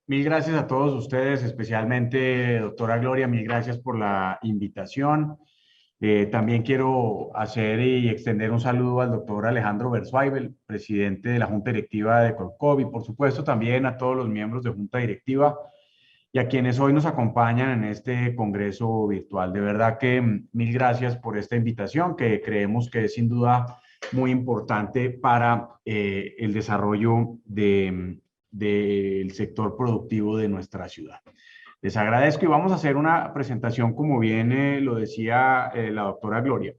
Mil gracias a todos ustedes, especialmente doctora Gloria, mil gracias por la invitación. También quiero hacer y extender un saludo al doctor Alejandro Versweibel, presidente de la Junta Directiva de Colcov, y por supuesto también a todos los miembros de Junta Directiva y a quienes hoy nos acompañan en este congreso virtual. De verdad que mil gracias por esta invitación, que creemos que es sin duda muy importante para el desarrollo del sector productivo de nuestra ciudad. Les agradezco y vamos a hacer una presentación, como bien lo decía la doctora Gloria,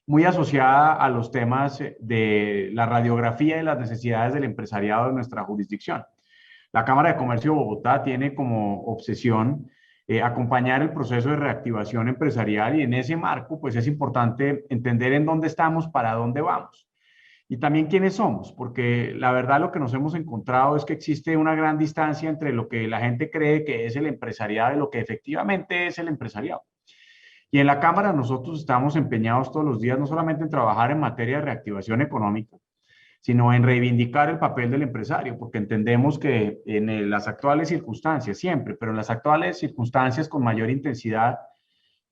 muy asociada a los temas de la radiografía y las necesidades del empresariado de nuestra jurisdicción. La Cámara de Comercio de Bogotá tiene como obsesión acompañar el proceso de reactivación empresarial y en ese marco, pues es importante entender en dónde estamos, para dónde vamos. Y también quiénes somos, porque la verdad lo que nos hemos encontrado es que existe una gran distancia entre lo que la gente cree que es el empresariado y lo que efectivamente es el empresariado. Y en la Cámara nosotros estamos empeñados todos los días no solamente en trabajar en materia de reactivación económica, sino en reivindicar el papel del empresario, porque entendemos que en las actuales circunstancias, siempre, pero en las actuales circunstancias con mayor intensidad,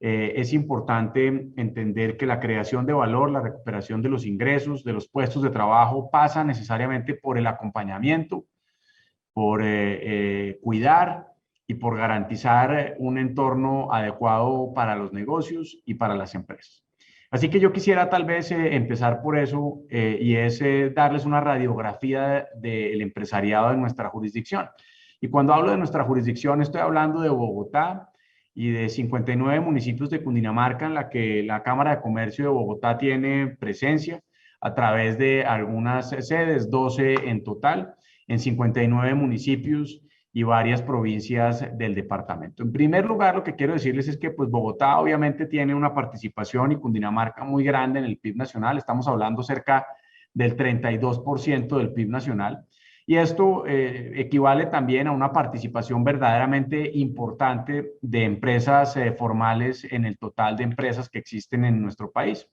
es importante entender que la creación de valor, la recuperación de los ingresos, de los puestos de trabajo, pasa necesariamente por el acompañamiento, por cuidar y por garantizar un entorno adecuado para los negocios y para las empresas. Así que yo quisiera tal vez empezar por eso y es darles una radiografía del empresariado de nuestra jurisdicción. Y cuando hablo de nuestra jurisdicción estoy hablando de Bogotá y de 59 municipios de Cundinamarca en la que la Cámara de Comercio de Bogotá tiene presencia a través de algunas sedes, 12 en total, en 59 municipios y varias provincias del departamento. En primer lugar, lo que quiero decirles es que pues, Bogotá obviamente tiene una participación y Cundinamarca muy grande en el PIB nacional. Estamos hablando cerca del 32% del PIB nacional. Y esto equivale también a una participación verdaderamente importante de empresas formales en el total de empresas que existen en nuestro país.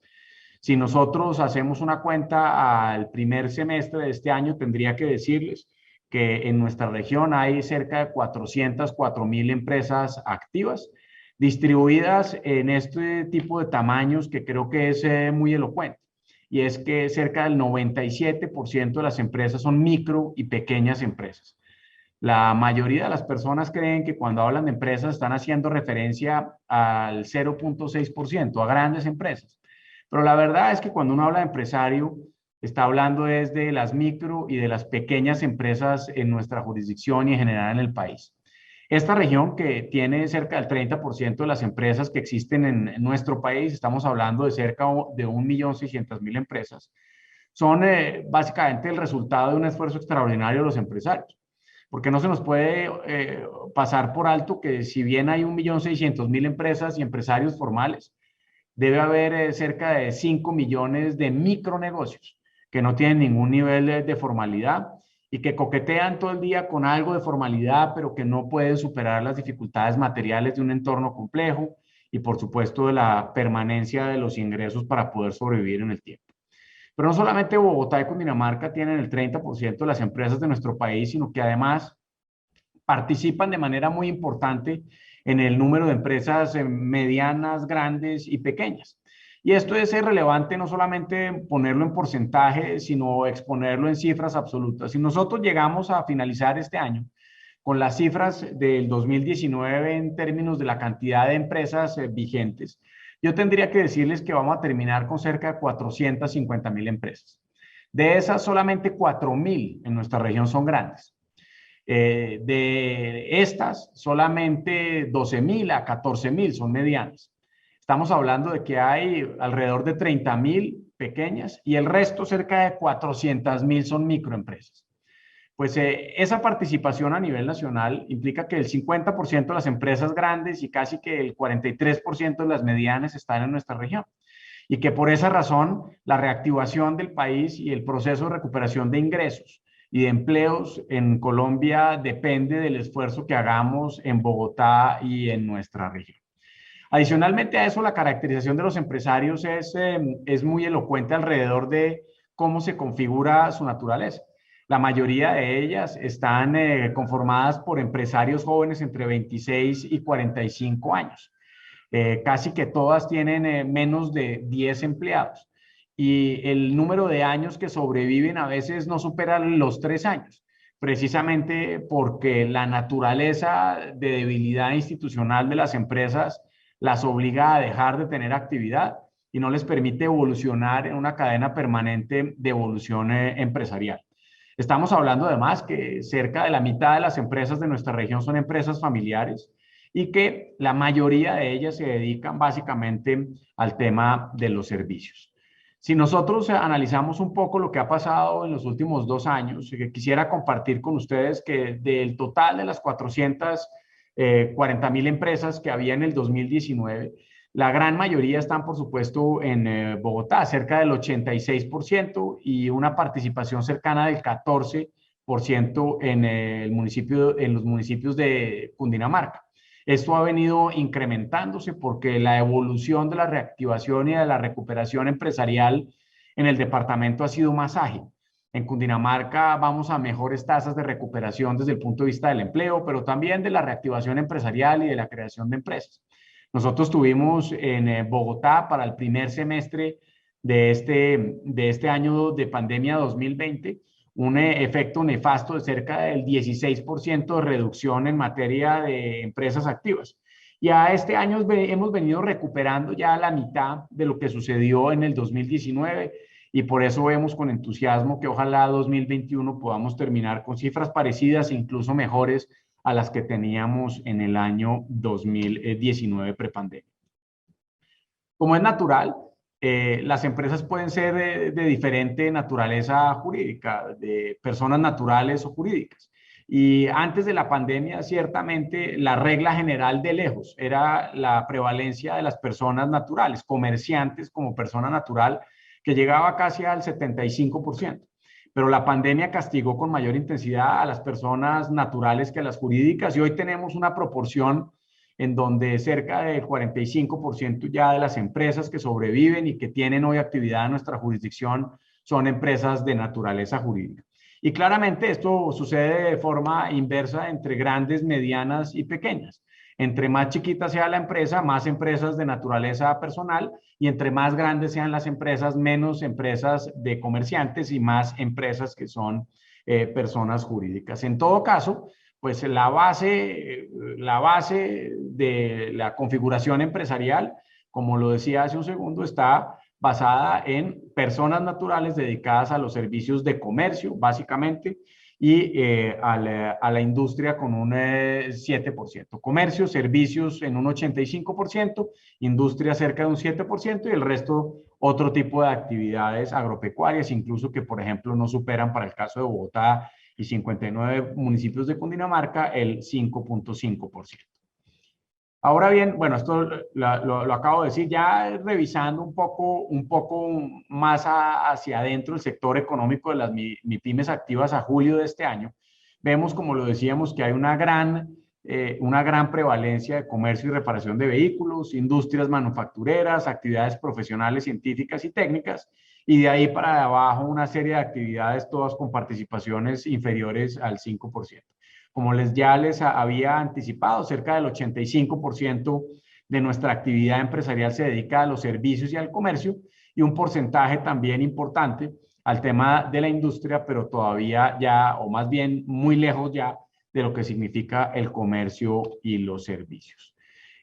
Si nosotros hacemos una cuenta al primer semestre de este año, tendría que decirles que en nuestra región hay cerca de 404.000 empresas activas, distribuidas en este tipo de tamaños que creo que es muy elocuente. Y es que cerca del 97% de las empresas son micro y pequeñas empresas. La mayoría de las personas creen que cuando hablan de empresas están haciendo referencia al 0.6%, a grandes empresas. Pero la verdad es que cuando uno habla de empresario, está hablando desde las micro y de las pequeñas empresas en nuestra jurisdicción y en general en el país. Esta región que tiene cerca del 30% de las empresas que existen en nuestro país, estamos hablando de cerca de 1.600.000 empresas, son básicamente el resultado de un esfuerzo extraordinario de los empresarios. Porque no se nos puede pasar por alto que si bien hay 1.600.000 empresas y empresarios formales, debe haber cerca de 5 millones de micronegocios que no tienen ningún nivel de formalidad y que coquetean todo el día con algo de formalidad, pero que no pueden superar las dificultades materiales de un entorno complejo y, por supuesto, de la permanencia de los ingresos para poder sobrevivir en el tiempo. Pero no solamente Bogotá y Cundinamarca tienen el 30% de las empresas de nuestro país, sino que además participan de manera muy importante en el número de empresas medianas, grandes y pequeñas. Y esto es relevante no solamente ponerlo en porcentaje, sino exponerlo en cifras absolutas. Si nosotros llegamos a finalizar este año con las cifras del 2019 en términos de la cantidad de empresas vigentes, yo tendría que decirles que vamos a terminar con cerca de 450.000 empresas. De esas, solamente 4.000 en nuestra región son grandes. De estas, solamente 12.000 a 14.000 son medianas. Estamos hablando de que hay alrededor de 30.000 pequeñas y el resto, cerca de 400.000, son microempresas. Pues esa participación a nivel nacional implica que el 50% de las empresas grandes y casi que el 43% de las medianas están en nuestra región. Y que por esa razón la reactivación del país y el proceso de recuperación de ingresos y de empleos en Colombia depende del esfuerzo que hagamos en Bogotá y en nuestra región. Adicionalmente a eso, la caracterización de los empresarios es muy elocuente alrededor de cómo se configura su naturaleza. La mayoría de ellas están conformadas por empresarios jóvenes entre 26 y 45 años. Casi que todas tienen menos de 10 empleados y el número de años que sobreviven a veces no supera los 3 años, precisamente porque la naturaleza de debilidad institucional de las empresas las obliga a dejar de tener actividad y no les permite evolucionar en una cadena permanente de evolución empresarial. Estamos hablando además que cerca de la mitad de las empresas de nuestra región son empresas familiares y que la mayoría de ellas se dedican básicamente al tema de los servicios. Si nosotros analizamos un poco lo que ha pasado en los últimos 2 años, quisiera compartir con ustedes que del total de las 440.000 empresas que había en el 2019, la gran mayoría están, por supuesto, en Bogotá, cerca del 86% y una participación cercana del 14% en en los municipios de Cundinamarca. Esto ha venido incrementándose porque la evolución de la reactivación y de la recuperación empresarial en el departamento ha sido más ágil. En Cundinamarca vamos a mejores tasas de recuperación desde el punto de vista del empleo, pero también de la reactivación empresarial y de la creación de empresas. Nosotros tuvimos en Bogotá para el primer semestre de este año de pandemia 2020 un efecto nefasto de cerca del 16% de reducción en materia de empresas activas. Y a este año hemos venido recuperando ya la mitad de lo que sucedió en el 2019 y por eso vemos con entusiasmo que ojalá 2021 podamos terminar con cifras parecidas e incluso mejores a las que teníamos en el año 2019 prepandemia. Como es natural, las empresas pueden ser de diferente naturaleza jurídica, de personas naturales o jurídicas. Y antes de la pandemia, ciertamente, la regla general de lejos era la prevalencia de las personas naturales, comerciantes como persona natural, que llegaba casi al 75%. Pero la pandemia castigó con mayor intensidad a las personas naturales que a las jurídicas y hoy tenemos una proporción en donde cerca del 45% ya de las empresas que sobreviven y que tienen hoy actividad en nuestra jurisdicción son empresas de naturaleza jurídica. Y claramente esto sucede de forma inversa entre grandes, medianas y pequeñas. Entre más chiquita sea la empresa, más empresas de naturaleza personal y entre más grandes sean las empresas, menos empresas de comerciantes y más empresas que son personas jurídicas. En todo caso, pues la base de la configuración empresarial, como lo decía hace un segundo, está basada en personas naturales dedicadas a los servicios de comercio, básicamente, y a la industria con un 7%. Comercio, servicios en un 85%, industria cerca de un 7% y el resto otro tipo de actividades agropecuarias, incluso que, por ejemplo, no superan para el caso de Bogotá y 59 municipios de Cundinamarca el 5.5%. Ahora bien, bueno, esto lo acabo de decir, ya revisando un poco más hacia adentro el sector económico de las MIPYMES activas a julio de este año, vemos, como lo decíamos, que hay una gran prevalencia de comercio y reparación de vehículos, industrias manufactureras, actividades profesionales, científicas y técnicas, y de ahí para abajo una serie de actividades, todas con participaciones inferiores al 5%. Como ya les había anticipado, cerca del 85% de nuestra actividad empresarial se dedica a los servicios y al comercio y un porcentaje también importante al tema de la industria, pero todavía ya, o más bien muy lejos ya, de lo que significa el comercio y los servicios.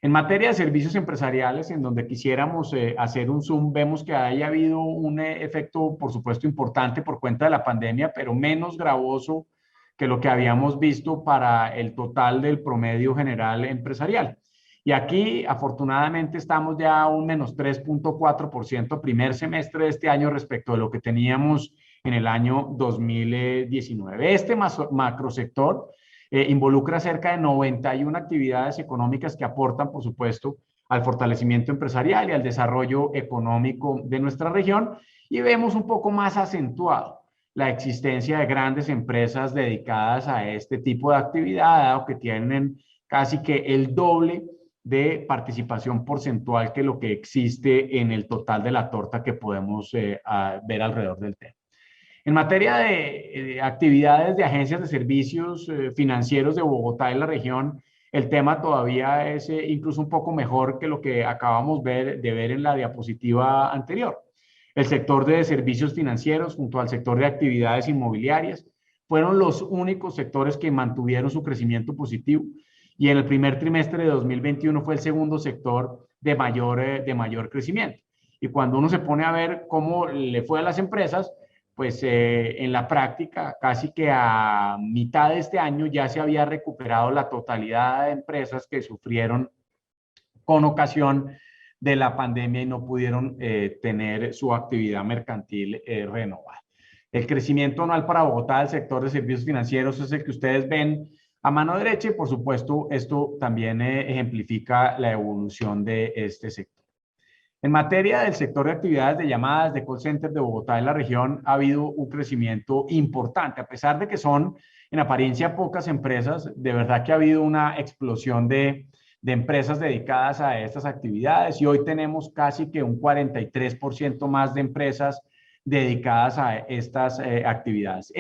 En materia de servicios empresariales, en donde quisiéramos hacer un zoom, vemos que haya habido un efecto, por supuesto, importante por cuenta de la pandemia, pero menos gravoso que lo que habíamos visto para el total del promedio general empresarial. Y aquí, afortunadamente, estamos ya a un menos 3.4% primer semestre de este año respecto de lo que teníamos en el año 2019. Este macrosector involucra cerca de 91 actividades económicas que aportan, por supuesto, al fortalecimiento empresarial y al desarrollo económico de nuestra región, y vemos un poco más acentuado la existencia de grandes empresas dedicadas a este tipo de actividad, dado que tienen casi que el doble de participación porcentual que lo que existe en el total de la torta que podemos ver alrededor del tema. En materia de actividades de agencias de servicios financieros de Bogotá y la región, el tema todavía es incluso un poco mejor que lo que acabamos de ver en la diapositiva anterior. El sector de servicios financieros junto al sector de actividades inmobiliarias fueron los únicos sectores que mantuvieron su crecimiento positivo y en el primer trimestre de 2021 fue el segundo sector de mayor crecimiento. Y cuando uno se pone a ver cómo le fue a las empresas, pues en la práctica, casi que a mitad de este año ya se había recuperado la totalidad de empresas que sufrieron con ocasión de la pandemia y no pudieron tener su actividad mercantil renovada. El crecimiento anual para Bogotá del sector de servicios financieros es el que ustedes ven a mano derecha y por supuesto esto también ejemplifica la evolución de este sector. En materia del sector de actividades de llamadas de call center de Bogotá y la región, ha habido un crecimiento importante, a pesar de que son en apariencia pocas empresas, de verdad que ha habido una explosión de empresas dedicadas a estas actividades y hoy tenemos casi que un 43% más de empresas dedicadas a estas actividades.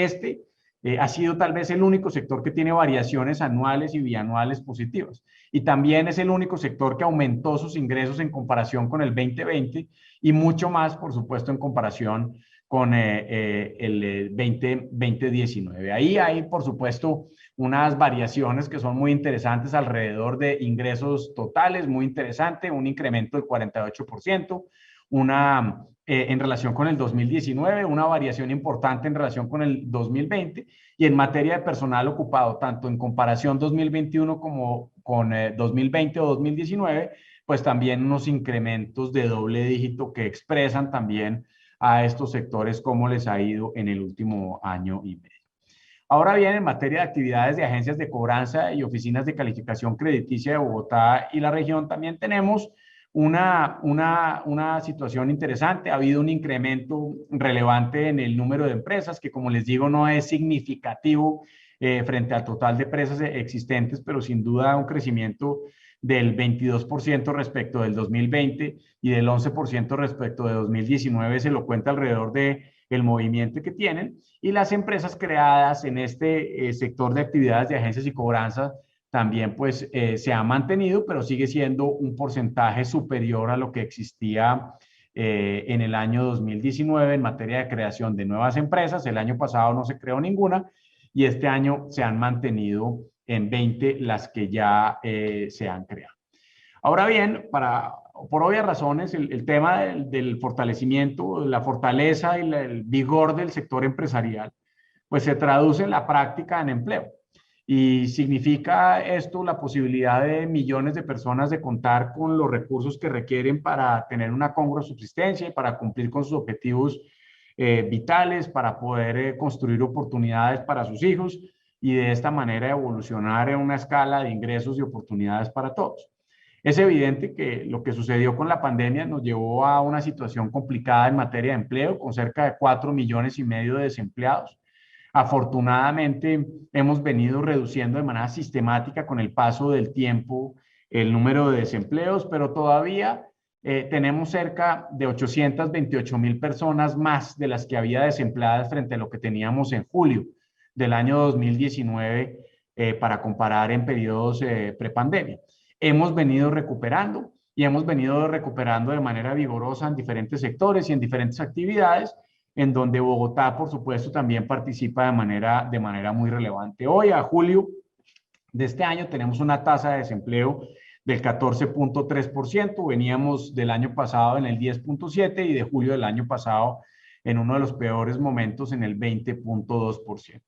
Ha sido tal vez el único sector que tiene variaciones anuales y bianuales positivas. Y también es el único sector que aumentó sus ingresos en comparación con el 2020 y mucho más, por supuesto, en comparación con el 2019. Ahí hay, por supuesto, unas variaciones que son muy interesantes alrededor de ingresos totales, muy interesante, un incremento del 48%, en relación con el 2019, una variación importante en relación con el 2020 y en materia de personal ocupado, tanto en comparación 2021 como con 2020 o 2019, pues también unos incrementos de doble dígito que expresan también a estos sectores cómo les ha ido en el último año y medio. Ahora bien, en materia de actividades de agencias de cobranza y oficinas de calificación crediticia de Bogotá y la región, también tenemos una situación interesante. Ha habido un incremento relevante en el número de empresas, que como les digo, no es significativo frente al total de empresas existentes, pero sin duda un crecimiento del 22% respecto del 2020 y del 11% respecto de 2019 se lo cuenta alrededor de el movimiento que tienen y las empresas creadas en este sector de actividades de agencias y cobranzas también pues se ha mantenido, pero sigue siendo un porcentaje superior a lo que existía en el año 2019 en materia de creación de nuevas empresas. El año pasado no se creó ninguna y este año se han mantenido en 20 las que ya se han creado. Ahora bien, por obvias razones, el tema del fortalecimiento, la fortaleza y el vigor del sector empresarial, pues se traduce en la práctica en empleo. Y significa esto la posibilidad de millones de personas de contar con los recursos que requieren para tener una congrua subsistencia y para cumplir con sus objetivos vitales, para poder construir oportunidades para sus hijos y de esta manera evolucionar en una escala de ingresos y oportunidades para todos. Es evidente que lo que sucedió con la pandemia nos llevó a una situación complicada en materia de empleo, con cerca de 4,5 millones de desempleados. Afortunadamente, hemos venido reduciendo de manera sistemática con el paso del tiempo el número de desempleos, pero todavía tenemos cerca de 828,000 personas más de las que había desempleadas frente a lo que teníamos en julio del año 2019 para comparar en periodos prepandemia. Hemos venido recuperando y hemos venido recuperando de manera vigorosa en diferentes sectores y en diferentes actividades, en donde Bogotá, por supuesto, también participa de manera muy relevante. Hoy, a julio de este año, tenemos una tasa de desempleo del 14,3%, veníamos del año pasado en el 10,7% y de julio del año pasado en uno de los peores momentos en el 20,2%.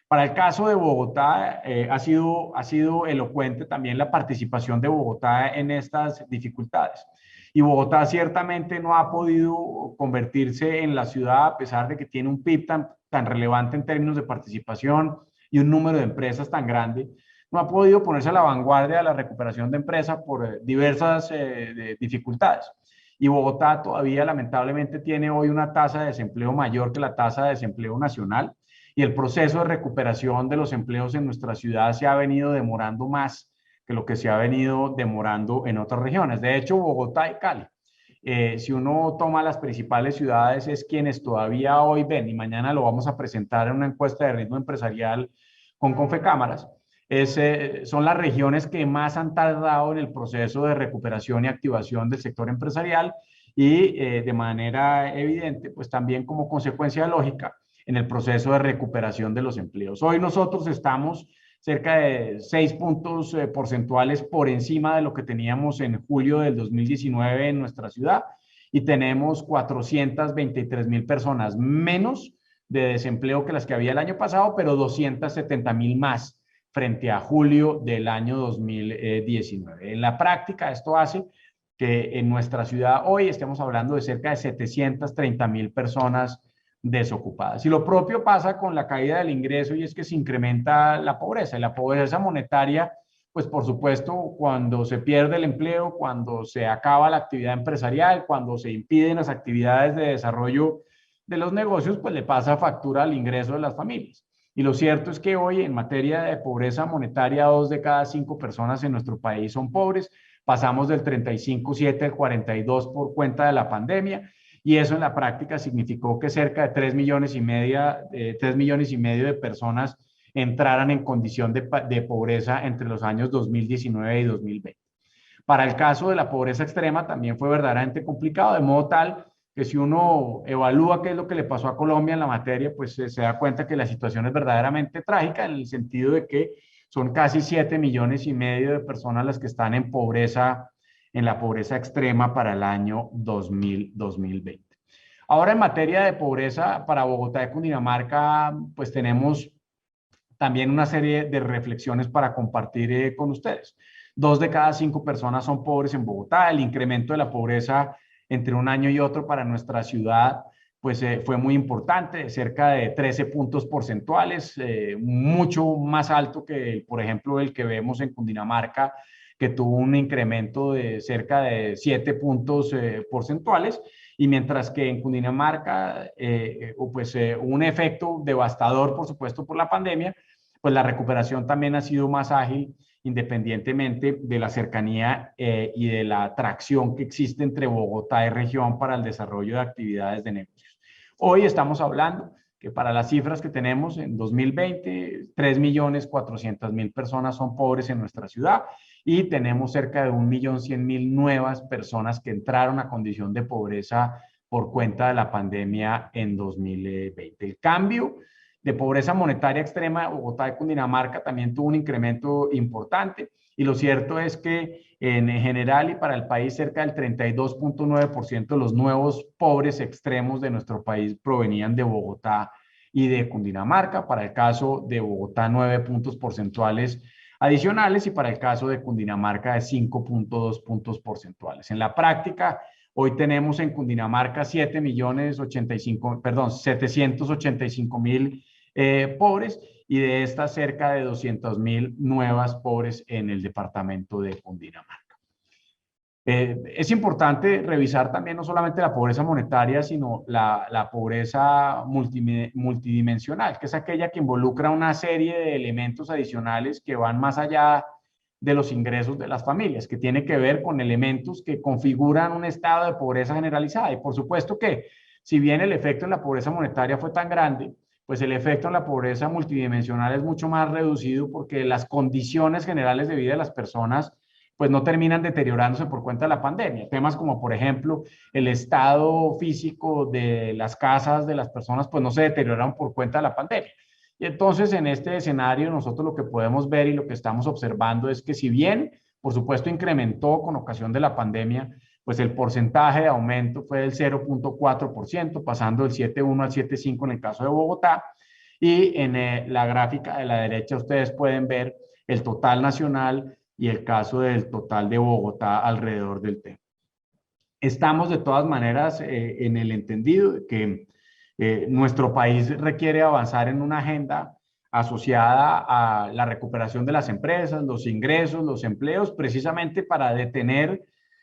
Para el caso de Bogotá, ha sido elocuente también la participación de Bogotá en estas dificultades. Y Bogotá ciertamente no ha podido convertirse en la ciudad, a pesar de que tiene un PIB tan relevante en términos de participación y un número de empresas tan grande, no ha podido ponerse a la vanguardia de la recuperación de empresas por diversas dificultades. Y Bogotá todavía lamentablemente tiene hoy una tasa de desempleo mayor que la tasa de desempleo nacional y el proceso de recuperación de los empleos en nuestra ciudad se ha venido demorando más que lo que se ha venido demorando en otras regiones. De hecho, Bogotá y Cali si uno toma las principales ciudades, es quienes todavía hoy ven, y mañana lo vamos a presentar en una encuesta de ritmo empresarial con Confecámaras, son las regiones que más han tardado en el proceso de recuperación y activación del sector empresarial y de manera evidente, pues también como consecuencia lógica en el proceso de recuperación de los empleos. Hoy nosotros estamos cerca de 6 puntos porcentuales por encima de lo que teníamos en julio del 2019 en nuestra ciudad y tenemos 423.000 personas menos de desempleo que las que había el año pasado, pero 270.000 más frente a julio del año 2019. En la práctica, esto hace que en nuestra ciudad hoy estemos hablando de cerca de 730.000 personas desocupadas. Y lo propio pasa con la caída del ingreso y es que se incrementa la pobreza. Y la pobreza monetaria, pues por supuesto, cuando se pierde el empleo, cuando se acaba la actividad empresarial, cuando se impiden las actividades de desarrollo de los negocios, pues le pasa factura al ingreso de las familias. Y lo cierto es que hoy en materia de pobreza monetaria, 2 de cada 5 personas en nuestro país son pobres. Pasamos del 35,7 al 42 por cuenta de la pandemia. Y eso en la práctica significó que cerca de 3 millones y medio de personas entraran en condición de pobreza entre los años 2019 y 2020. Para el caso de la pobreza extrema también fue verdaderamente complicado, de modo tal que si uno evalúa qué es lo que le pasó a Colombia en la materia, pues se da cuenta que la situación es verdaderamente trágica en el sentido de que son casi 7 millones y medio de personas las que están en pobreza, en la pobreza extrema para el año 2020. Ahora, en materia de pobreza para Bogotá y Cundinamarca, pues tenemos también una serie de reflexiones para compartir con ustedes. 2 de cada 5 personas son pobres en Bogotá. El incremento de la pobreza entre un año y otro para nuestra ciudad pues fue muy importante, cerca de 13 puntos porcentuales, mucho más alto que, por ejemplo, el que vemos en Cundinamarca, que tuvo un incremento de cerca de 7 puntos porcentuales, y mientras que en Cundinamarca pues un efecto devastador, por supuesto, por la pandemia, pues la recuperación también ha sido más ágil, independientemente de la cercanía y de la atracción que existe entre Bogotá y región para el desarrollo de actividades de negocios. Hoy estamos hablando que para las cifras que tenemos en 2020, 3.400.000 personas son pobres en nuestra ciudad y tenemos cerca de 1.100.000 nuevas personas que entraron a condición de pobreza por cuenta de la pandemia en 2020. El cambio de pobreza monetaria extrema de Bogotá y Cundinamarca también tuvo un incremento importante, y lo cierto es que en general y para el país cerca del 32,9% de los nuevos pobres extremos de nuestro país provenían de Bogotá y de Cundinamarca. Para el caso de Bogotá, 9 puntos porcentuales adicionales, y para el caso de Cundinamarca de 5,2 puntos porcentuales. En la práctica, hoy tenemos en Cundinamarca 785.000 pobres, y de estas cerca de 200.000 nuevas pobres en el departamento de Cundinamarca. Es importante revisar también no solamente la pobreza monetaria, sino la pobreza multidimensional, que es aquella que involucra una serie de elementos adicionales que van más allá de los ingresos de las familias, que tiene que ver con elementos que configuran un estado de pobreza generalizada. Y por supuesto que, si bien el efecto en la pobreza monetaria fue tan grande, pues el efecto en la pobreza multidimensional es mucho más reducido, porque las condiciones generales de vida de las personas pues no terminan deteriorándose por cuenta de la pandemia. Temas como, por ejemplo, el estado físico de las casas de las personas pues no se deterioraron por cuenta de la pandemia. Y entonces, en este escenario, nosotros lo que podemos ver y lo que estamos observando es que, si bien, por supuesto, incrementó con ocasión de la pandemia, pues el porcentaje de aumento fue del 0,4%, pasando del 7,1 al 7,5 en el caso de Bogotá. Y en la gráfica de la derecha ustedes pueden ver el total nacional y el caso del total de Bogotá alrededor del tema. Estamos de todas maneras en el entendido de que nuestro país requiere avanzar en una agenda asociada a la recuperación de las empresas, los ingresos, los empleos, precisamente para detener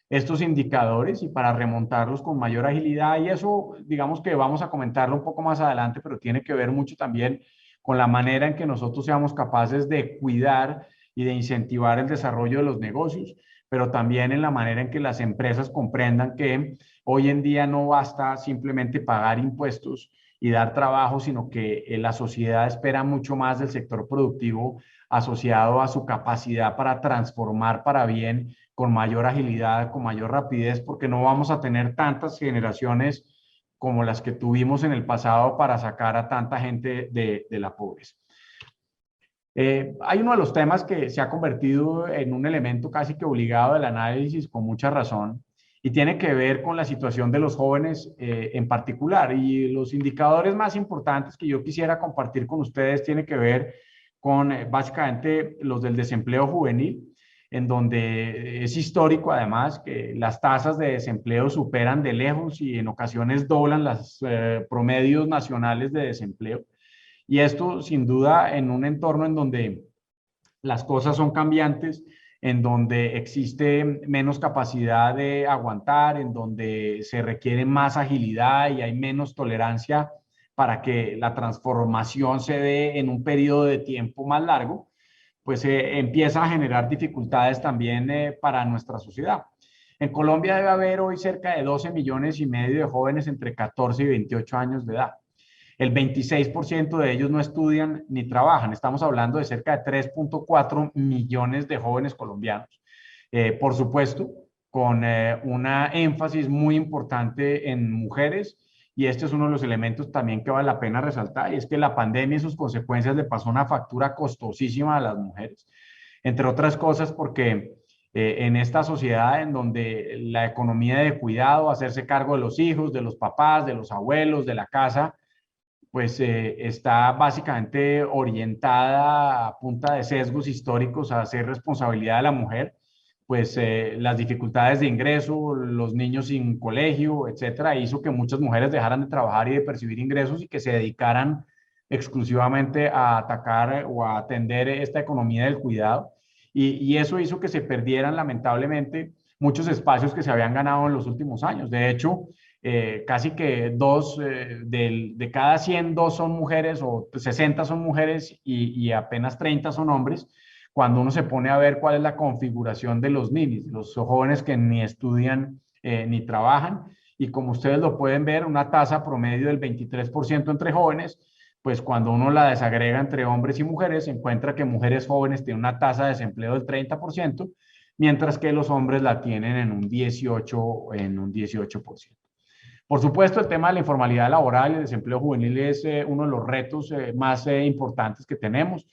estos indicadores y para remontarlos con mayor agilidad. Y eso, digamos que vamos a comentarlo un poco más adelante, pero tiene que ver mucho también con la manera en que nosotros seamos capaces de cuidar y de incentivar el desarrollo de los negocios, pero también en la manera en que las empresas comprendan que hoy en día no basta simplemente pagar impuestos y dar trabajo, sino que la sociedad espera mucho más del sector productivo asociado a su capacidad para transformar para bien, con mayor agilidad, con mayor rapidez, porque no vamos a tener tantas generaciones como las que tuvimos en el pasado para sacar a tanta gente de la pobreza. Hay uno de los temas que se ha convertido en un elemento casi que obligado del análisis con mucha razón y tiene que ver con la situación de los jóvenes en particular. Y los indicadores más importantes que yo quisiera compartir con ustedes tienen que ver con básicamente los del desempleo juvenil, en donde es histórico además que las tasas de desempleo superan de lejos y en ocasiones doblan las promedios nacionales de desempleo. Y esto sin duda en un entorno en donde las cosas son cambiantes, en donde existe menos capacidad de aguantar, en donde se requiere más agilidad y hay menos tolerancia para que la transformación se dé en un periodo de tiempo más largo, pues empieza a generar dificultades también para nuestra sociedad. En Colombia debe haber hoy cerca de 12 millones y medio de jóvenes entre 14 y 28 años de edad. El 26% de ellos no estudian ni trabajan. Estamos hablando de cerca de 3.4 millones de jóvenes colombianos. Por supuesto, con una énfasis muy importante en mujeres, y este es uno de los elementos también que vale la pena resaltar, y es que la pandemia y sus consecuencias le pasó una factura costosísima a las mujeres, entre otras cosas porque en esta sociedad en donde la economía de cuidado, hacerse cargo de los hijos, de los papás, de los abuelos, de la casa, pues está básicamente orientada a punta de sesgos históricos a hacer responsabilidad de la mujer, pues las dificultades de ingreso, los niños sin colegio, etcétera, hizo que muchas mujeres dejaran de trabajar y de percibir ingresos y que se dedicaran exclusivamente a atacar o a atender esta economía del cuidado. Y eso hizo que se perdieran lamentablemente muchos espacios que se habían ganado en los últimos años. De hecho, casi que de cada 100, dos son mujeres o 60 son mujeres y apenas 30 son hombres, cuando uno se pone a ver cuál es la configuración de los ninis, los jóvenes que ni estudian ni trabajan, y como ustedes lo pueden ver, una tasa promedio del 23% entre jóvenes, pues cuando uno la desagrega entre hombres y mujeres, se encuentra que mujeres jóvenes tienen una tasa de desempleo del 30%, mientras que los hombres la tienen en un 18%. Por supuesto, el tema de la informalidad laboral y el desempleo juvenil es uno de los retos más importantes que tenemos,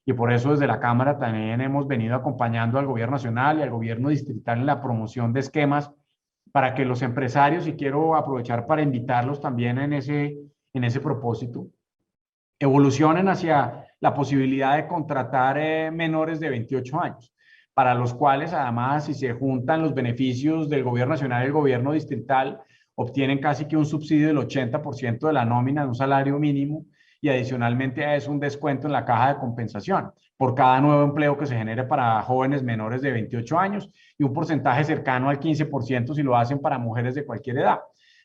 y por eso desde la Cámara también hemos venido acompañando al gobierno nacional y al gobierno distrital en la promoción de esquemas para que los empresarios, y quiero aprovechar para invitarlos también en ese propósito, evolucionen hacia la posibilidad de contratar menores de 28 años, para los cuales además, si se juntan los beneficios del gobierno nacional y el gobierno distrital, obtienen casi que un subsidio del 80% de la nómina de un salario mínimo, y adicionalmente a eso un descuento en la caja de compensación por cada nuevo empleo que se genere para jóvenes menores de 28 años, y un porcentaje cercano al 15% si lo hacen para mujeres de cualquier edad,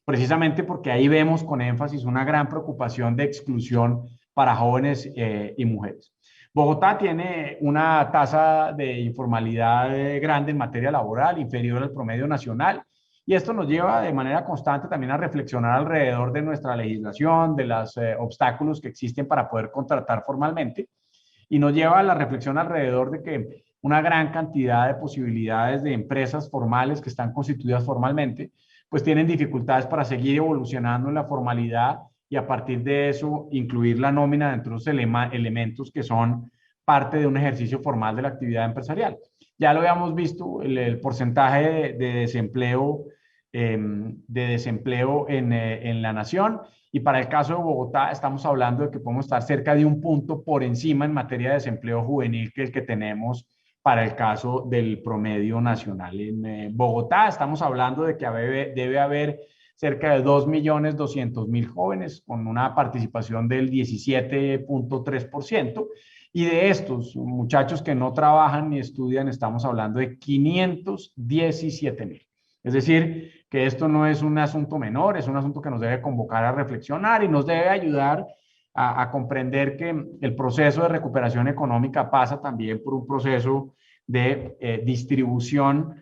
precisamente porque ahí vemos con énfasis una gran preocupación de exclusión para jóvenes y mujeres. Bogotá tiene una tasa de informalidad grande en materia laboral, inferior al promedio nacional, y esto nos lleva de manera constante también a reflexionar alrededor de nuestra legislación, de los obstáculos que existen para poder contratar formalmente, y nos lleva a la reflexión alrededor de que una gran cantidad de posibilidades de empresas formales que están constituidas formalmente, pues tienen dificultades para seguir evolucionando en la formalidad, y a partir de eso incluir la nómina dentro de los elementos que son parte de un ejercicio formal de la actividad empresarial. Ya lo habíamos visto, el porcentaje de desempleo en la nación, y para el caso de Bogotá estamos hablando de que podemos estar cerca de un punto por encima en materia de desempleo juvenil que el que tenemos para el caso del promedio nacional. En Bogotá estamos hablando de que debe haber cerca de 2.200.000 jóvenes con una participación del 17.3%, y de estos muchachos que no trabajan ni estudian estamos hablando de 517.000. Es decir, que esto no es un asunto menor, es un asunto que nos debe convocar a reflexionar y nos debe ayudar a comprender que el proceso de recuperación económica pasa también por un proceso de distribución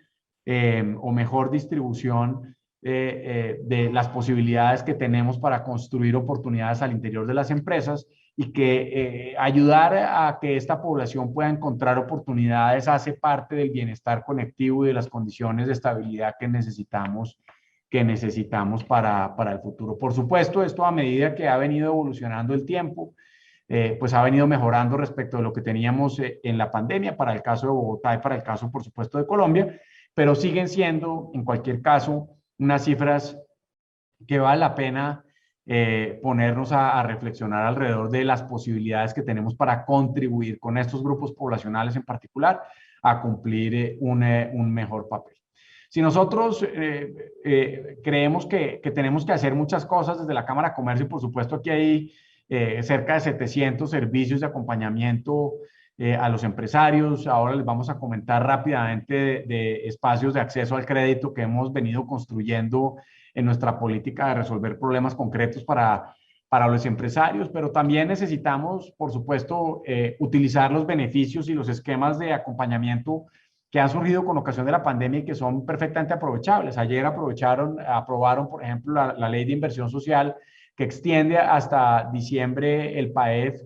o mejor distribución de las posibilidades que tenemos para construir oportunidades al interior de las empresas y que ayudar a que esta población pueda encontrar oportunidades hace parte del bienestar colectivo y de las condiciones de estabilidad que necesitamos para el futuro. Por supuesto, esto a medida que ha venido evolucionando el tiempo, pues ha venido mejorando respecto de lo que teníamos en la pandemia para el caso de Bogotá y para el caso, por supuesto, de Colombia, pero siguen siendo, en cualquier caso, unas cifras que vale la pena ponernos a reflexionar alrededor de las posibilidades que tenemos para contribuir con estos grupos poblacionales en particular a cumplir un mejor papel. Si nosotros creemos que tenemos que hacer muchas cosas desde la Cámara de Comercio, por supuesto que hay cerca de 700 servicios de acompañamiento a los empresarios. Ahora les vamos a comentar rápidamente de espacios de acceso al crédito que hemos venido construyendo en nuestra política de resolver problemas concretos para los empresarios, pero también necesitamos, por supuesto, utilizar los beneficios y los esquemas de acompañamiento que han surgido con ocasión de la pandemia y que son perfectamente aprovechables. Ayer aprobaron, por ejemplo, la ley de inversión social que extiende hasta diciembre el PAEF,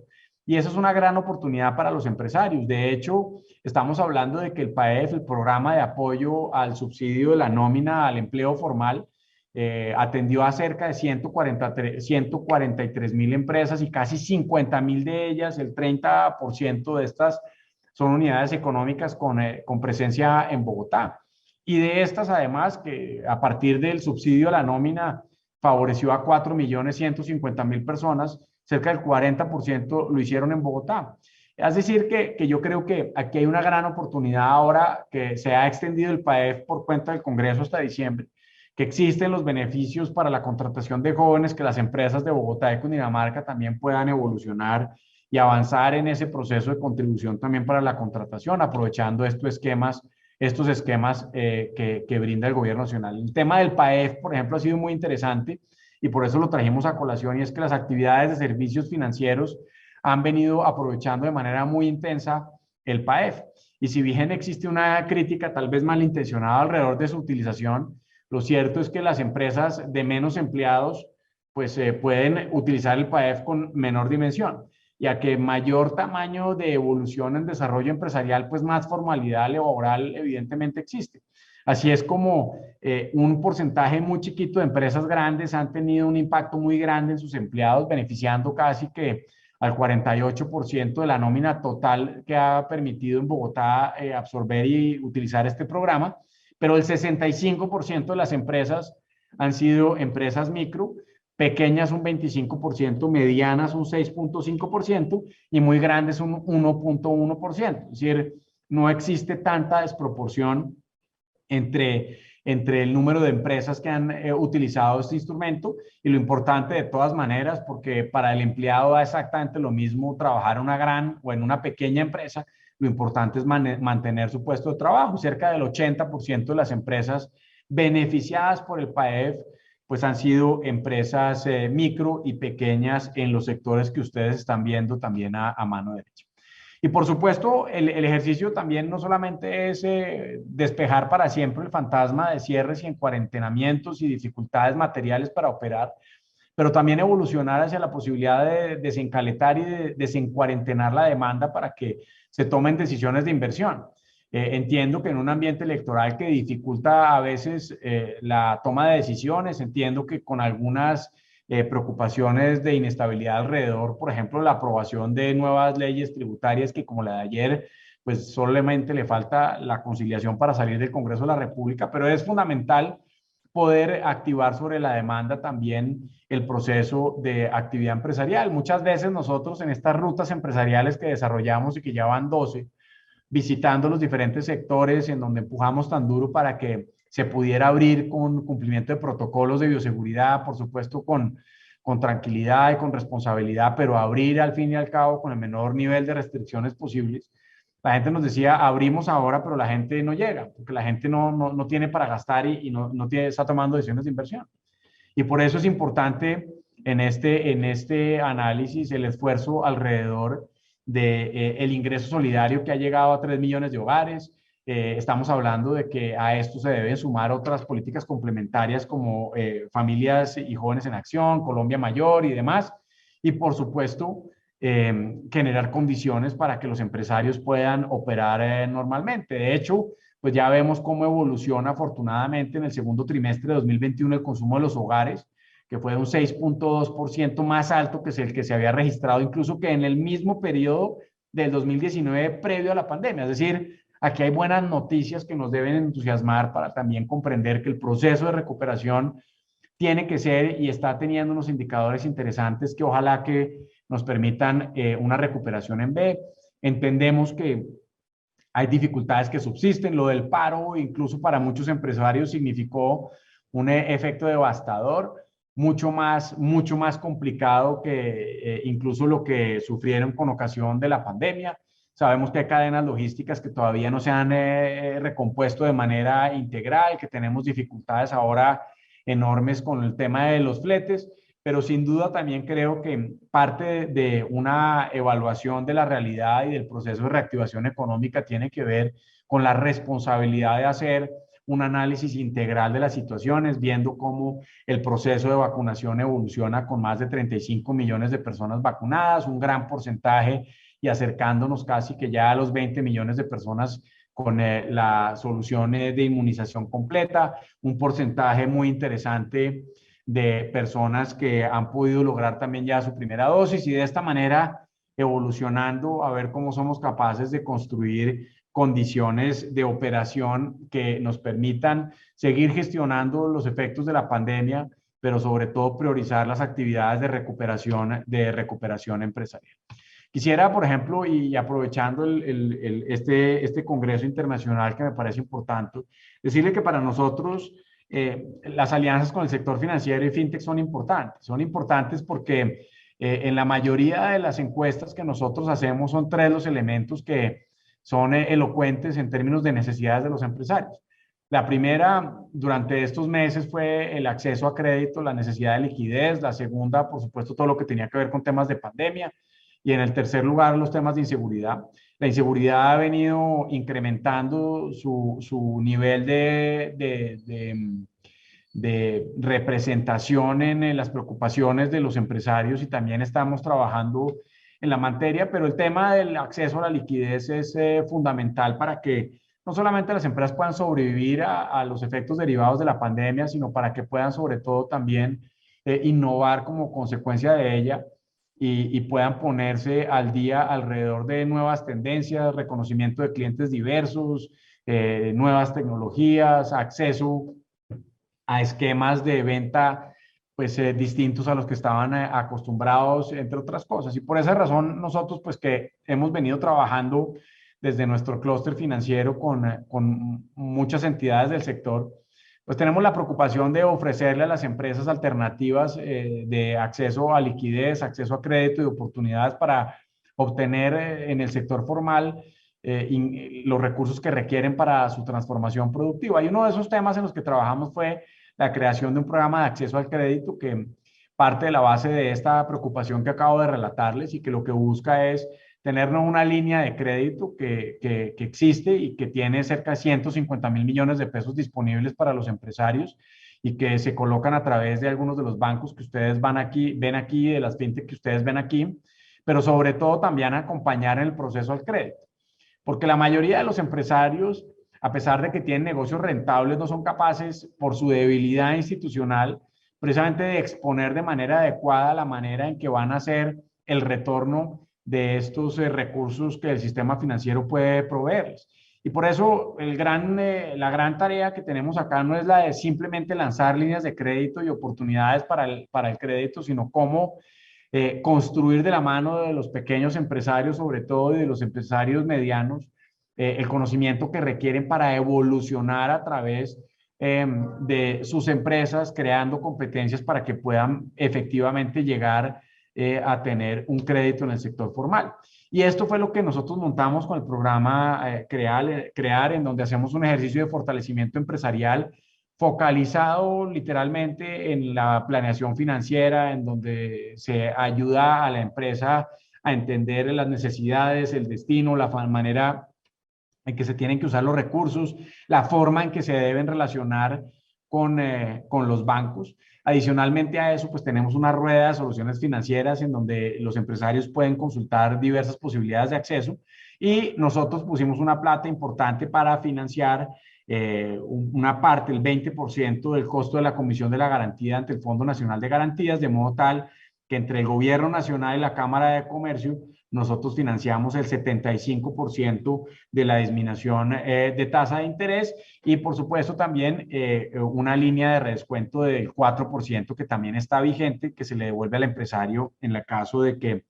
y eso es una gran oportunidad para los empresarios. De hecho, estamos hablando de que el PAEF, el programa de apoyo al subsidio de la nómina al empleo formal, atendió a cerca de 143.000 empresas y casi 50.000 de ellas, el 30% de estas, son unidades económicas con presencia en Bogotá. Y de estas, además, que a partir del subsidio a la nómina favoreció a 4.150.000 personas, cerca del 40% lo hicieron en Bogotá. Es decir, que yo creo que aquí hay una gran oportunidad ahora que se ha extendido el PAEF por cuenta del Congreso hasta diciembre, que existen los beneficios para la contratación de jóvenes, que las empresas de Bogotá y Cundinamarca también puedan evolucionar y avanzar en ese proceso de contribución también para la contratación, aprovechando estos esquemas que brinda el gobierno nacional. El tema del PAEF, por ejemplo, ha sido muy interesante y por eso lo trajimos a colación, y es que las actividades de servicios financieros han venido aprovechando de manera muy intensa el PAEF. Y si bien existe una crítica tal vez malintencionada alrededor de su utilización, lo cierto es que las empresas de menos empleados pues pueden utilizar el PAEF con menor dimensión, ya que mayor tamaño de evolución en desarrollo empresarial, pues más formalidad laboral evidentemente existe. Así es como un porcentaje muy chiquito de empresas grandes han tenido un impacto muy grande en sus empleados, beneficiando casi que al 48% de la nómina total que ha permitido en Bogotá absorber y utilizar este programa, pero el 65% de las empresas han sido empresas micro, pequeñas un 25%, medianas un 6.5% y muy grandes un 1.1%. Es decir, no existe tanta desproporción entre el número de empresas que han utilizado este instrumento, y lo importante de todas maneras, porque para el empleado da exactamente lo mismo trabajar en una gran o en una pequeña empresa, lo importante es mantener su puesto de trabajo. Cerca del 80% de las empresas beneficiadas por el PAEF pues han sido empresas micro y pequeñas en los sectores que ustedes están viendo también a mano derecha. Y por supuesto, el ejercicio también no solamente es despejar para siempre el fantasma de cierres y encuarentenamientos y dificultades materiales para operar, pero también evolucionar hacia la posibilidad de desencaletar y de desencuarentenar la demanda para que se tomen decisiones de inversión. Entiendo que en un ambiente electoral que dificulta a veces la toma de decisiones, entiendo que con algunas preocupaciones de inestabilidad alrededor, por ejemplo, la aprobación de nuevas leyes tributarias que, como la de ayer, pues solamente le falta la conciliación para salir del Congreso de la República, pero es fundamental poder activar sobre la demanda también el proceso de actividad empresarial. Muchas veces nosotros en estas rutas empresariales que desarrollamos y que ya van 12, visitando los diferentes sectores en donde empujamos tan duro para que se pudiera abrir con cumplimiento de protocolos de bioseguridad, por supuesto con tranquilidad y con responsabilidad, pero abrir al fin y al cabo con el menor nivel de restricciones posibles. La gente nos decía, abrimos ahora, pero la gente no llega, porque la gente no tiene para gastar y no está tomando decisiones de inversión. Y por eso es importante en este análisis el esfuerzo alrededor de el ingreso solidario que ha llegado a 3 millones de hogares. Estamos hablando de que a esto se deben sumar otras políticas complementarias como Familias y Jóvenes en Acción, Colombia Mayor y demás. Y por supuesto, generar condiciones para que los empresarios puedan operar normalmente. De hecho, pues ya vemos cómo evoluciona afortunadamente en el segundo trimestre de 2021 el consumo de los hogares, que fue de un 6.2% más alto que el que se había registrado incluso que en el mismo periodo del 2019 previo a la pandemia. Es decir, aquí hay buenas noticias que nos deben entusiasmar para también comprender que el proceso de recuperación tiene que ser y está teniendo unos indicadores interesantes que ojalá que nos permitan una recuperación en B. Entendemos que hay dificultades que subsisten, lo del paro incluso para muchos empresarios significó un efecto devastador, mucho más complicado que incluso lo que sufrieron con ocasión de la pandemia. Sabemos que hay cadenas logísticas que todavía no se han recompuesto de manera integral, que tenemos dificultades ahora enormes con el tema de los fletes, pero sin duda también creo que parte de una evaluación de la realidad y del proceso de reactivación económica tiene que ver con la responsabilidad de hacer un análisis integral de las situaciones, viendo cómo el proceso de vacunación evoluciona con más de 35 millones de personas vacunadas, un gran porcentaje y acercándonos casi que ya a los 20 millones de personas con la solución de inmunización completa, un porcentaje muy interesante de personas que han podido lograr también ya su primera dosis y de esta manera evolucionando a ver cómo somos capaces de construir condiciones de operación que nos permitan seguir gestionando los efectos de la pandemia, pero sobre todo priorizar las actividades de recuperación empresarial. Quisiera, por ejemplo, y aprovechando este Congreso Internacional que me parece importante, decirle que para nosotros las alianzas con el sector financiero y fintech son importantes. Son importantes porque en la mayoría de las encuestas que nosotros hacemos son tres los elementos que son elocuentes en términos de necesidades de los empresarios. La primera, durante estos meses, fue el acceso a crédito, la necesidad de liquidez. La segunda, por supuesto, todo lo que tenía que ver con temas de pandemia. Y en el tercer lugar, los temas de inseguridad. La inseguridad ha venido incrementando su nivel de representación en las preocupaciones de los empresarios y también estamos trabajando en la materia, pero el tema del acceso a la liquidez es fundamental para que no solamente las empresas puedan sobrevivir a los efectos derivados de la pandemia, sino para que puedan sobre todo también innovar como consecuencia de ella y puedan ponerse al día alrededor de nuevas tendencias, reconocimiento de clientes diversos, nuevas tecnologías, acceso a esquemas de venta pues distintos a los que estaban acostumbrados, entre otras cosas. Y por esa razón nosotros pues que hemos venido trabajando desde nuestro clúster financiero con muchas entidades del sector, pues tenemos la preocupación de ofrecerle a las empresas alternativas de acceso a liquidez, acceso a crédito y oportunidades para obtener en el sector formal los recursos que requieren para su transformación productiva. Y uno de esos temas en los que trabajamos fue la creación de un programa de acceso al crédito que parte de la base de esta preocupación que acabo de relatarles y que lo que busca es tenernos una línea de crédito que existe y que tiene cerca de 150.000 millones de pesos disponibles para los empresarios y que se colocan a través de algunos de los bancos que ustedes ven aquí, de las fintech que ustedes ven aquí, pero sobre todo también acompañar en el proceso al crédito. Porque la mayoría de los empresarios, a pesar de que tienen negocios rentables, no son capaces, por su debilidad institucional, precisamente de exponer de manera adecuada la manera en que van a hacer el retorno de estos recursos que el sistema financiero puede proveerles. Y por eso la gran tarea que tenemos acá no es la de simplemente lanzar líneas de crédito y oportunidades para el crédito, sino cómo construir de la mano de los pequeños empresarios, sobre todo, y de los empresarios medianos, el conocimiento que requieren para evolucionar a través de sus empresas, creando competencias para que puedan efectivamente llegar a tener un crédito en el sector formal. Y esto fue lo que nosotros montamos con el programa Crear, en donde hacemos un ejercicio de fortalecimiento empresarial focalizado literalmente en la planeación financiera, en donde se ayuda a la empresa a entender las necesidades, el destino, la manera en que se tienen que usar los recursos, la forma en que se deben relacionar con los bancos. Adicionalmente a eso, pues tenemos una rueda de soluciones financieras en donde los empresarios pueden consultar diversas posibilidades de acceso y nosotros pusimos una plata importante para financiar una parte, el 20% del costo de la comisión de la garantía ante el Fondo Nacional de Garantías, de modo tal que entre el Gobierno Nacional y la Cámara de Comercio nosotros financiamos el 75% de la disminución de tasa de interés y por supuesto también una línea de redescuento del 4% que también está vigente, que se le devuelve al empresario en el caso de que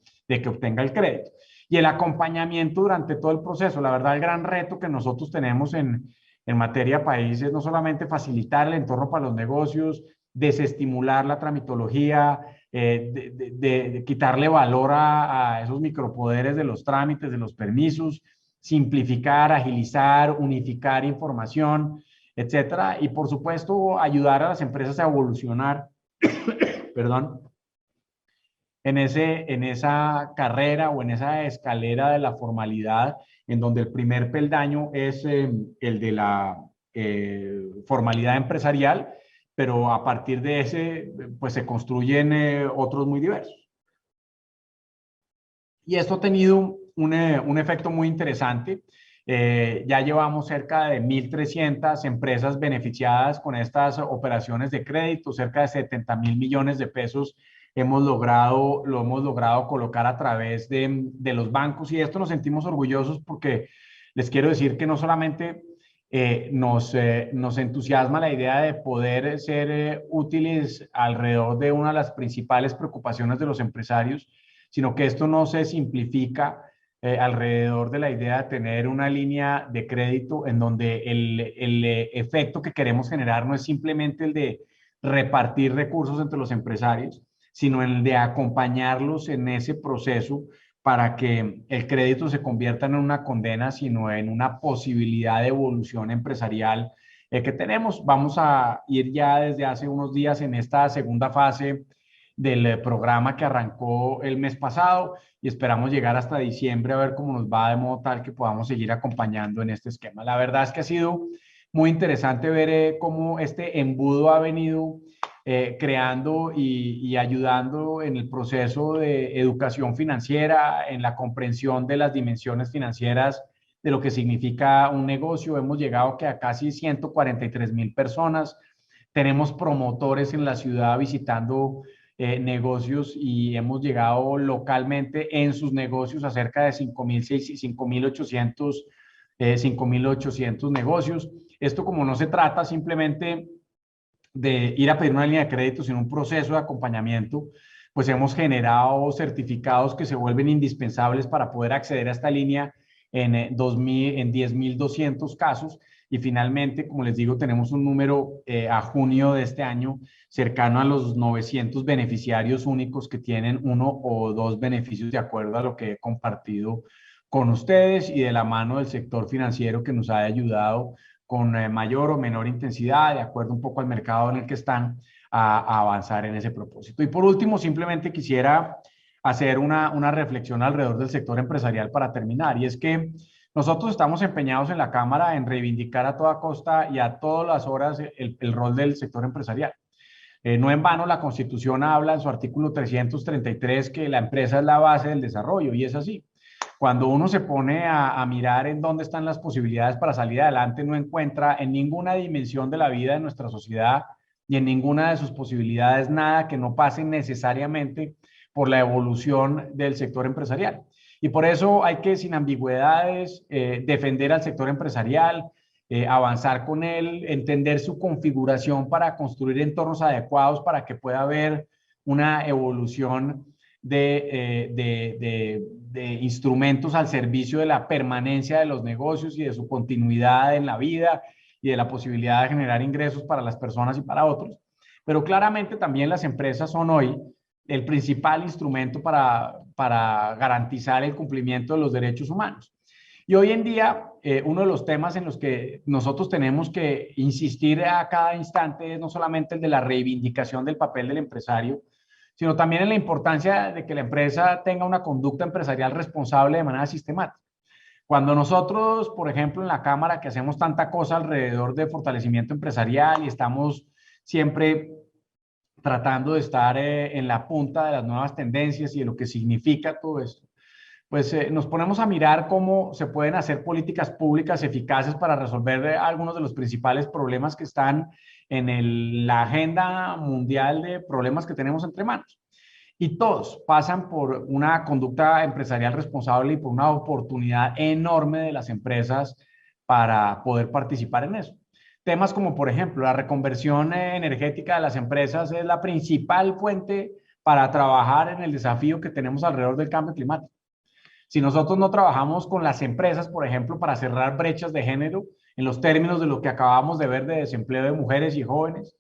obtenga el crédito. Y el acompañamiento durante todo el proceso, la verdad el gran reto que nosotros tenemos en materia país es no solamente facilitar el entorno para los negocios, desestimular la tramitología, de quitarle valor a esos micropoderes de los trámites, de los permisos, simplificar, agilizar, unificar información, etcétera. Y por supuesto, ayudar a las empresas a evolucionar, perdón, en esa carrera o en esa escalera de la formalidad, en donde el primer peldaño es el de la formalidad empresarial, pero a partir de ese, pues se construyen otros muy diversos. Y esto ha tenido un efecto muy interesante. Ya llevamos cerca de 1.300 empresas beneficiadas con estas operaciones de crédito, cerca de 70.000 millones de pesos lo hemos logrado colocar a través de los bancos y esto nos sentimos orgullosos porque les quiero decir que no solamente nos entusiasma la idea de poder ser útiles alrededor de una de las principales preocupaciones de los empresarios, sino que esto no se simplifica alrededor de la idea de tener una línea de crédito en donde el efecto que queremos generar no es simplemente el de repartir recursos entre los empresarios, sino el de acompañarlos en ese proceso para que el crédito se convierta en una condena, sino en una posibilidad de evolución empresarial que tenemos. Vamos a ir ya desde hace unos días en esta segunda fase del programa que arrancó el mes pasado y esperamos llegar hasta diciembre a ver cómo nos va de modo tal que podamos seguir acompañando en este esquema. La verdad es que ha sido muy interesante ver cómo este embudo ha venido creando y ayudando en el proceso de educación financiera, en la comprensión de las dimensiones financieras de lo que significa un negocio. Hemos llegado que a casi 143.000 personas. Tenemos promotores en la ciudad visitando negocios y hemos llegado localmente en sus negocios a cerca de 5.800 negocios. Esto como no se trata simplemente de ir a pedir una línea de crédito, sino un proceso de acompañamiento, pues hemos generado certificados que se vuelven indispensables para poder acceder a esta línea en 10.200 casos. Y finalmente, como les digo, tenemos un número a junio de este año cercano a los 900 beneficiarios únicos que tienen uno o dos beneficios de acuerdo a lo que he compartido con ustedes y de la mano del sector financiero que nos ha ayudado con mayor o menor intensidad, de acuerdo un poco al mercado en el que están, a avanzar en ese propósito. Y por último, simplemente quisiera hacer una reflexión alrededor del sector empresarial para terminar, y es que nosotros estamos empeñados en la Cámara en reivindicar a toda costa y a todas las horas el rol del sector empresarial. No en vano la Constitución habla en su artículo 333 que la empresa es la base del desarrollo, y es así. Cuando uno se pone a mirar en dónde están las posibilidades para salir adelante, no encuentra en ninguna dimensión de la vida de nuestra sociedad y en ninguna de sus posibilidades nada que no pase necesariamente por la evolución del sector empresarial. Y por eso hay que, sin ambigüedades, defender al sector empresarial, avanzar con él, entender su configuración para construir entornos adecuados para que pueda haber una evolución de instrumentos al servicio de la permanencia de los negocios y de su continuidad en la vida y de la posibilidad de generar ingresos para las personas y para otros. Pero claramente también las empresas son hoy el principal instrumento para garantizar el cumplimiento de los derechos humanos. Y hoy en día, uno de los temas en los que nosotros tenemos que insistir a cada instante es no solamente el de la reivindicación del papel del empresario, sino también en la importancia de que la empresa tenga una conducta empresarial responsable de manera sistemática. Cuando nosotros, por ejemplo, en la Cámara, que hacemos tanta cosa alrededor de fortalecimiento empresarial y estamos siempre tratando de estar en la punta de las nuevas tendencias y de lo que significa todo esto, pues nos ponemos a mirar cómo se pueden hacer políticas públicas eficaces para resolver algunos de los principales problemas que están en la agenda mundial de problemas que tenemos entre manos. Y todos pasan por una conducta empresarial responsable y por una oportunidad enorme de las empresas para poder participar en eso. Temas como, por ejemplo, la reconversión energética de las empresas es la principal fuente para trabajar en el desafío que tenemos alrededor del cambio climático. Si nosotros no trabajamos con las empresas, por ejemplo, para cerrar brechas de género en los términos de lo que acabamos de ver de desempleo de mujeres y jóvenes,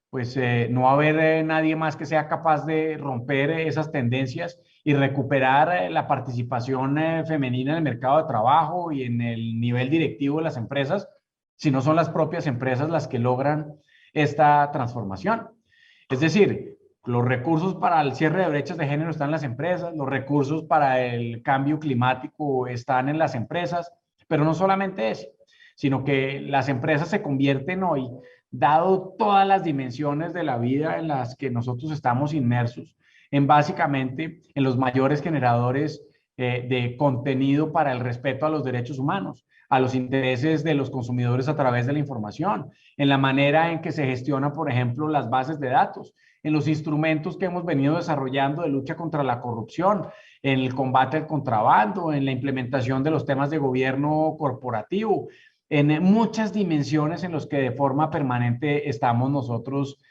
pues no va a haber nadie más que sea capaz de romper esas tendencias y recuperar la participación femenina en el mercado de trabajo y en el nivel directivo de las empresas, si no son las propias empresas las que logran esta transformación. Es decir, los recursos para el cierre de brechas de género están en las empresas, los recursos para el cambio climático están en las empresas, pero no solamente eso, sino que las empresas se convierten hoy, dado todas las dimensiones de la vida en las que nosotros estamos inmersos, en básicamente en los mayores generadores de contenido para el respeto a los derechos humanos, a los intereses de los consumidores a través de la información, en la manera en que se gestionan, por ejemplo, las bases de datos, en los instrumentos que hemos venido desarrollando de lucha contra la corrupción, en el combate al contrabando, en la implementación de los temas de gobierno corporativo, en muchas dimensiones en las que de forma permanente estamos nosotros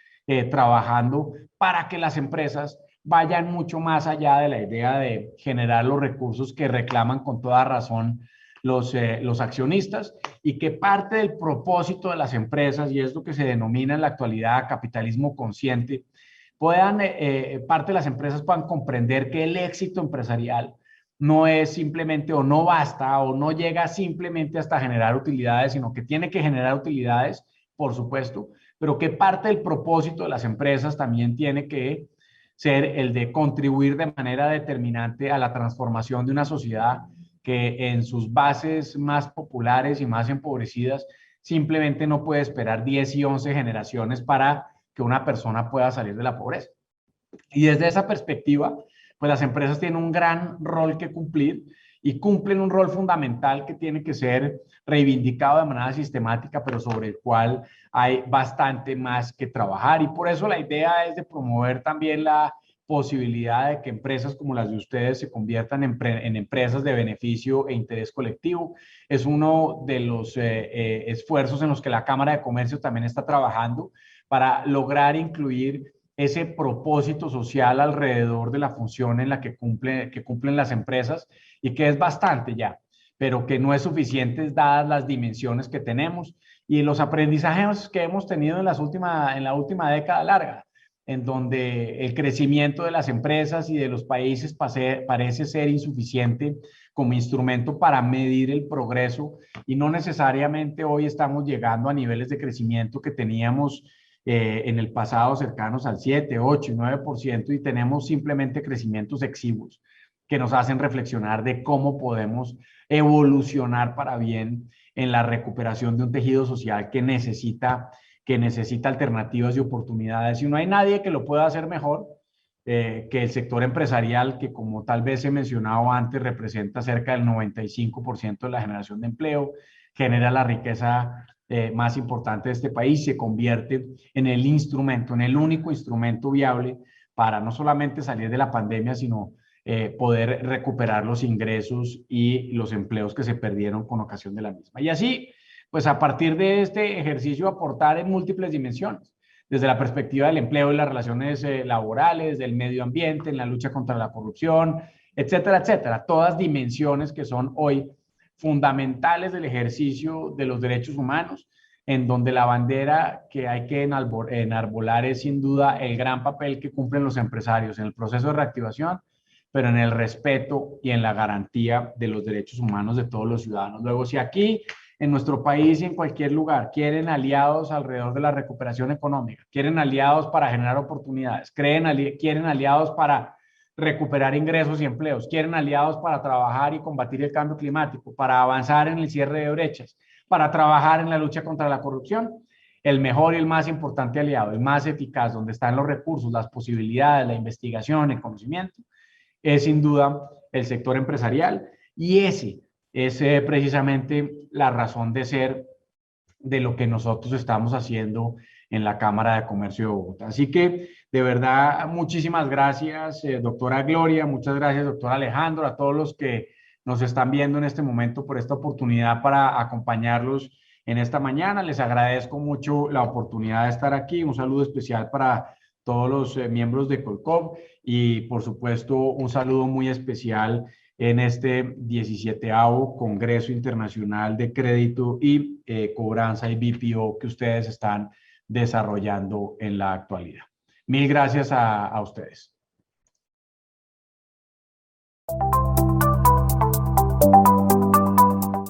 trabajando para que las empresas vayan mucho más allá de la idea de generar los recursos que reclaman con toda razón los accionistas, y que parte del propósito de las empresas, y es lo que se denomina en la actualidad capitalismo consciente, parte de las empresas puedan comprender que el éxito empresarial no es simplemente, o no basta, o no llega simplemente hasta generar utilidades, sino que tiene que generar utilidades, por supuesto, pero que parte del propósito de las empresas también tiene que ser el de contribuir de manera determinante a la transformación de una sociedad que en sus bases más populares y más empobrecidas simplemente no puede esperar 10 y 11 generaciones para que una persona pueda salir de la pobreza. Y desde esa perspectiva, pues las empresas tienen un gran rol que cumplir y cumplen un rol fundamental que tiene que ser reivindicado de manera sistemática, pero sobre el cual hay bastante más que trabajar. Y por eso la idea es de promover también la posibilidad de que empresas como las de ustedes se conviertan en empresas de beneficio e interés colectivo. Es uno de los esfuerzos en los que la Cámara de Comercio también está trabajando para lograr incluir ese propósito social alrededor de la función en la que cumplen las empresas, y que es bastante ya, pero que no es suficiente dadas las dimensiones que tenemos y los aprendizajes que hemos tenido en la última década larga, en donde el crecimiento de las empresas y de los países parece ser insuficiente como instrumento para medir el progreso, y no necesariamente hoy estamos llegando a niveles de crecimiento que teníamos en el pasado cercanos al 7, 8 y 9%, y tenemos simplemente crecimientos exiguos que nos hacen reflexionar de cómo podemos evolucionar para bien en la recuperación de un tejido social que necesita alternativas y oportunidades. Y no hay nadie que lo pueda hacer mejor que el sector empresarial, que como tal vez he mencionado antes, representa cerca del 95% de la generación de empleo, genera la riqueza más importante de este país, se convierte en el instrumento, en el único instrumento viable para no solamente salir de la pandemia, sino poder recuperar los ingresos y los empleos que se perdieron con ocasión de la misma. Y así, pues a partir de este ejercicio, aportar en múltiples dimensiones, desde la perspectiva del empleo y las relaciones laborales, del medio ambiente, en la lucha contra la corrupción, etcétera, etcétera. Todas dimensiones que son hoy fundamentales del ejercicio de los derechos humanos, en donde la bandera que hay que enarbolar es sin duda el gran papel que cumplen los empresarios en el proceso de reactivación, pero en el respeto y en la garantía de los derechos humanos de todos los ciudadanos. Luego, si aquí en nuestro país y en cualquier lugar quieren aliados alrededor de la recuperación económica, quieren aliados para generar oportunidades, quieren aliados para recuperar ingresos y empleos, quieren aliados para trabajar y combatir el cambio climático, para avanzar en el cierre de brechas, para trabajar en la lucha contra la corrupción, el mejor y el más importante aliado, el más eficaz, donde están los recursos, las posibilidades, la investigación, el conocimiento, es sin duda el sector empresarial, y ese es precisamente la razón de ser de lo que nosotros estamos haciendo en la Cámara de Comercio de Bogotá. Así que, de verdad, muchísimas gracias, doctora Gloria, muchas gracias, doctor Alejandro, a todos los que nos están viendo en este momento por esta oportunidad para acompañarlos en esta mañana. Les agradezco mucho la oportunidad de estar aquí. Un saludo especial para todos los miembros de Colcov y, por supuesto, un saludo muy especial en este 17º Congreso Internacional de Crédito y Cobranza y BPO que ustedes están desarrollando en la actualidad. Mil gracias a ustedes.